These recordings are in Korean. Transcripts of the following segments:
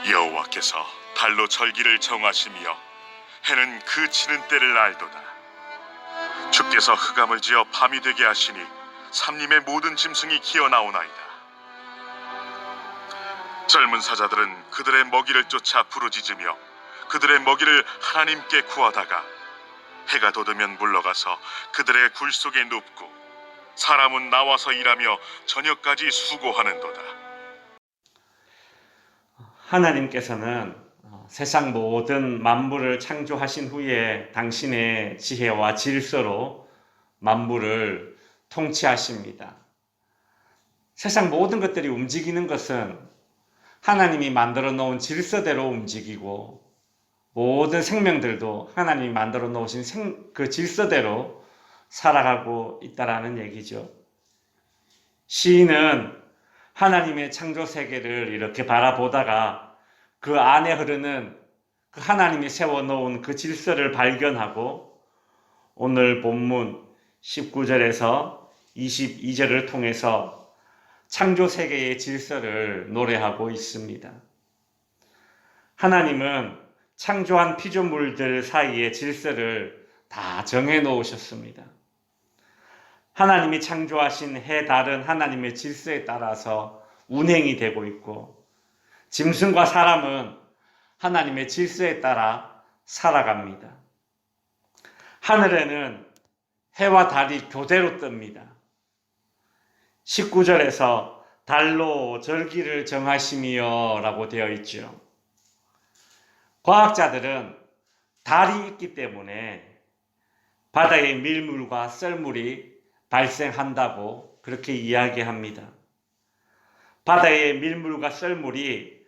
여호와께서 달로 절기를 정하시며 해는 그 치는 때를 알도다. 주께서 흑암을 지어 밤이 되게 하시니 삼림의 모든 짐승이 기어나오나이다. 젊은 사자들은 그들의 먹이를 쫓아 부르짖으며 그들의 먹이를 하나님께 구하다가 해가 돋으면 물러가서 그들의 굴 속에 눕고 사람은 나와서 일하며 저녁까지 수고하는도다. 하나님께서는 세상 모든 만물을 창조하신 후에 당신의 지혜와 질서로 만물을 통치하십니다. 세상 모든 것들이 움직이는 것은 하나님이 만들어 놓은 질서대로 움직이고 모든 생명들도 하나님이 만들어 놓으신 그 질서대로 살아가고 있다라는 얘기죠. 시인은 하나님의 창조 세계를 이렇게 바라보다가 그 안에 흐르는 그 하나님이 세워놓은 그 질서를 발견하고 오늘 본문 19절에서 22절을 통해서 창조 세계의 질서를 노래하고 있습니다. 하나님은 창조한 피조물들 사이의 질서를 다 정해 놓으셨습니다. 하나님이 창조하신 해, 달은 하나님의 질서에 따라서 운행이 되고 있고 짐승과 사람은 하나님의 질서에 따라 살아갑니다. 하늘에는 해와 달이 교대로 뜹니다. 19절에서 달로 절기를 정하시며 라고 되어 있죠. 과학자들은 달이 있기 때문에 바다의 밀물과 썰물이 발생한다고 그렇게 이야기합니다. 바다의 밀물과 썰물이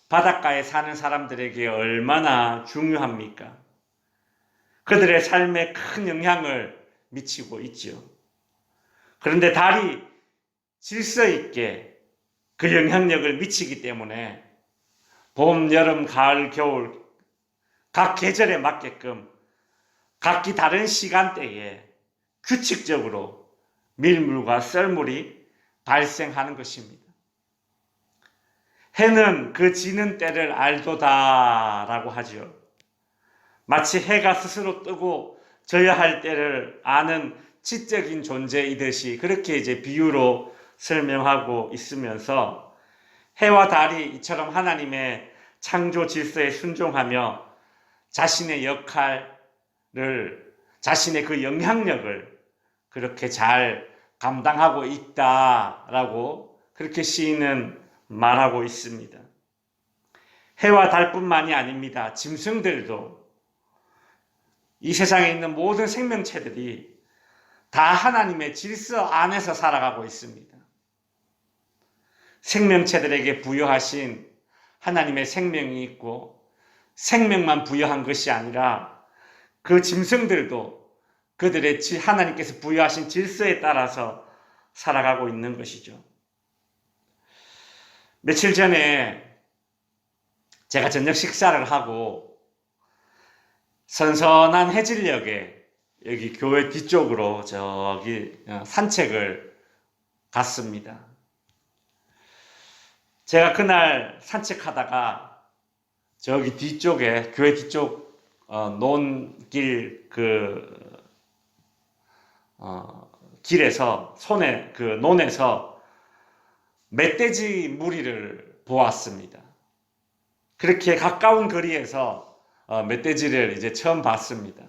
바닷가에 사는 사람들에게 얼마나 중요합니까? 그들의 삶에 큰 영향을 미치고 있죠. 그런데 달이 질서 있게 그 영향력을 미치기 때문에 봄, 여름, 가을, 겨울 각 계절에 맞게끔 각기 다른 시간대에 규칙적으로 밀물과 썰물이 발생하는 것입니다. 해는 그 지는 때를 알도다 라고 하죠. 마치 해가 스스로 뜨고 져야 할 때를 아는 지적인 존재이듯이 그렇게 이제 비유로 설명하고 있으면서 해와 달이 이처럼 하나님의 창조 질서에 순종하며 자신의 역할을, 자신의 그 영향력을 그렇게 잘 감당하고 있다라고 그렇게 시인은 말하고 있습니다. 해와 달뿐만이 아닙니다. 짐승들도 이 세상에 있는 모든 생명체들이 다 하나님의 질서 안에서 살아가고 있습니다. 생명체들에게 부여하신 하나님의 생명이 있고 생명만 부여한 것이 아니라 그 짐승들도 그들의 하나님께서 부여하신 질서에 따라서 살아가고 있는 것이죠. 며칠 전에 제가 저녁 식사를 하고 선선한 해질녘에 여기 교회 뒤쪽으로 저기 산책을 갔습니다. 제가 그날 산책하다가 저기 뒤쪽에 교회 뒤쪽 논길 길에서 손에 그 논에서 멧돼지 무리를 보았습니다. 그렇게 가까운 거리에서 멧돼지를 이제 처음 봤습니다.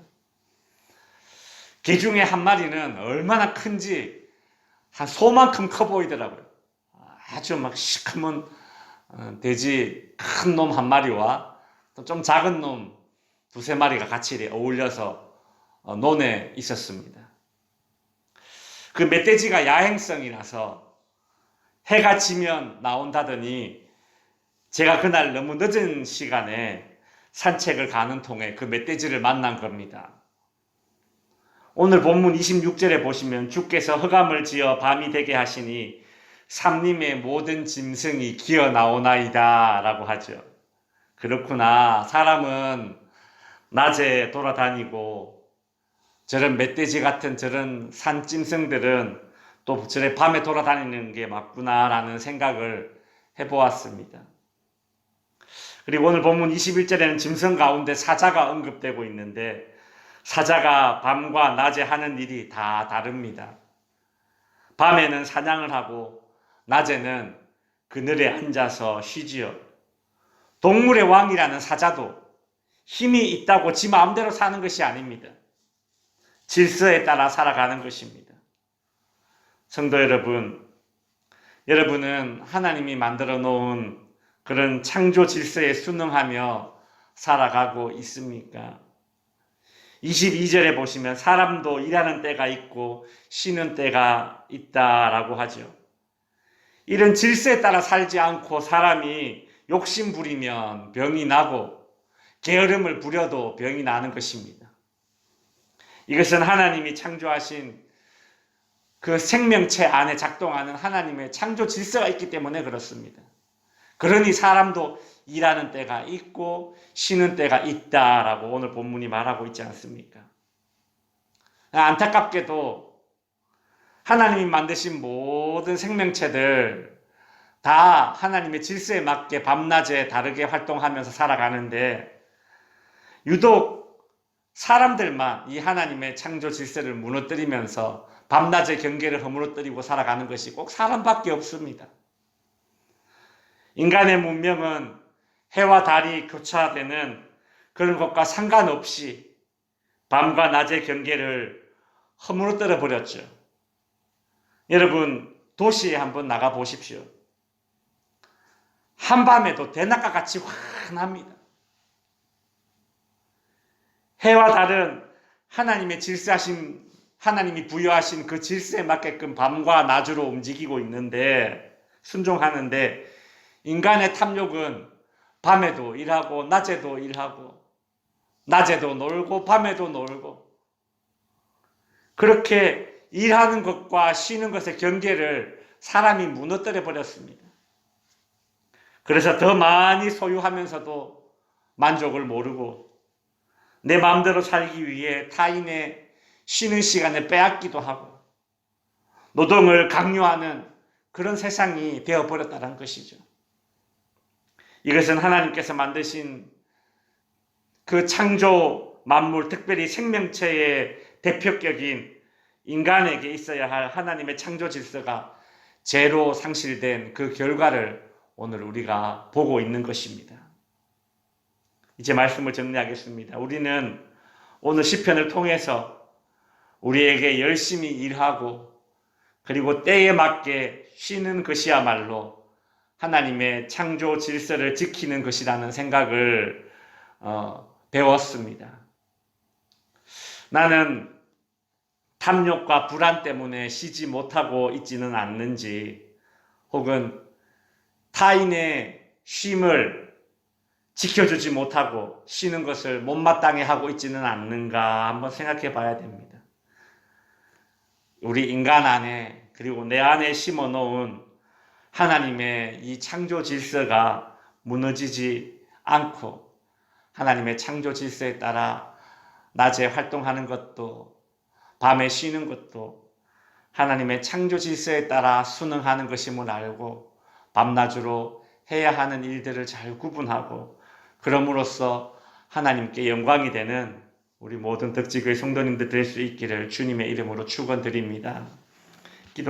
개 중에 한 마리는 얼마나 큰지 한 소만큼 커 보이더라고요. 아주 막 시커먼 돼지 큰 놈 한 마리와 또 좀 작은 놈 두세 마리가 같이 어울려서 논에 있었습니다. 그 멧돼지가 야행성이라서 해가 지면 나온다더니 제가 그날 너무 늦은 시간에 산책을 가는 통에 그 멧돼지를 만난 겁니다. 오늘 본문 26절에 보시면 주께서 흑암을 지어 밤이 되게 하시니 삼림의 모든 짐승이 기어 나오나이다 라고 하죠. 그렇구나. 사람은 낮에 돌아다니고 저런 멧돼지 같은 저런 산짐승들은 또 저래 밤에 돌아다니는 게 맞구나 라는 생각을 해보았습니다. 그리고 오늘 본문 21절에는 짐승 가운데 사자가 언급되고 있는데 사자가 밤과 낮에 하는 일이 다 다릅니다. 밤에는 사냥을 하고 낮에는 그늘에 앉아서 쉬지요. 동물의 왕이라는 사자도 힘이 있다고 지 마음대로 사는 것이 아닙니다. 질서에 따라 살아가는 것입니다. 성도 여러분, 여러분은 하나님이 만들어 놓은 그런 창조 질서에 순응하며 살아가고 있습니까? 22절에 보시면 사람도 일하는 때가 있고 쉬는 때가 있다라고 하죠. 이런 질서에 따라 살지 않고 사람이 욕심 부리면 병이 나고 게으름을 부려도 병이 나는 것입니다. 이것은 하나님이 창조하신 그 생명체 안에 작동하는 하나님의 창조 질서가 있기 때문에 그렇습니다. 그러니 사람도 일하는 때가 있고 쉬는 때가 있다라고 오늘 본문이 말하고 있지 않습니까? 안타깝게도 하나님이 만드신 모든 생명체들 다 하나님의 질서에 맞게 밤낮에 다르게 활동하면서 살아가는데 유독 사람들만 이 하나님의 창조 질서를 무너뜨리면서 밤낮의 경계를 허물어뜨리고 살아가는 것이 꼭 사람밖에 없습니다. 인간의 문명은 해와 달이 교차되는 그런 것과 상관없이 밤과 낮의 경계를 허물어뜨려 버렸죠. 여러분, 도시에 한번 나가 보십시오. 한밤에도 대낮과 같이 환합니다. 해와 달은 하나님의 질서하신, 하나님이 부여하신 그 질서에 맞게끔 밤과 낮으로 움직이고 있는데, 순종하는데, 인간의 탐욕은 밤에도 일하고, 낮에도 일하고, 낮에도 놀고, 밤에도 놀고, 그렇게 일하는 것과 쉬는 것의 경계를 사람이 무너뜨려 버렸습니다. 그래서 더 많이 소유하면서도 만족을 모르고 내 마음대로 살기 위해 타인의 쉬는 시간을 빼앗기도 하고 노동을 강요하는 그런 세상이 되어버렸다는 것이죠. 이것은 하나님께서 만드신 그 창조 만물, 특별히 생명체의 대표격인 인간에게 있어야 할 하나님의 창조 질서가 죄로 상실된 그 결과를 오늘 우리가 보고 있는 것입니다. 이제 말씀을 정리하겠습니다. 우리는 오늘 시편을 통해서 우리에게 열심히 일하고 그리고 때에 맞게 쉬는 것이야말로 하나님의 창조 질서를 지키는 것이라는 생각을 배웠습니다. 나는 탐욕과 불안 때문에 쉬지 못하고 있지는 않는지, 혹은 타인의 쉼을 지켜주지 못하고 쉬는 것을 못마땅해 하고 있지는 않는가 한번 생각해 봐야 됩니다. 우리 인간 안에, 그리고 내 안에 심어 놓은 하나님의 이 창조 질서가 무너지지 않고 하나님의 창조 질서에 따라 낮에 활동하는 것도 밤에 쉬는 것도 하나님의 창조 질서에 따라 순응하는 것임을 알고 밤낮으로 해야 하는 일들을 잘 구분하고 그럼으로써 하나님께 영광이 되는 우리 모든 덕지교회 성도님들 될 수 있기를 주님의 이름으로 축원드립니다.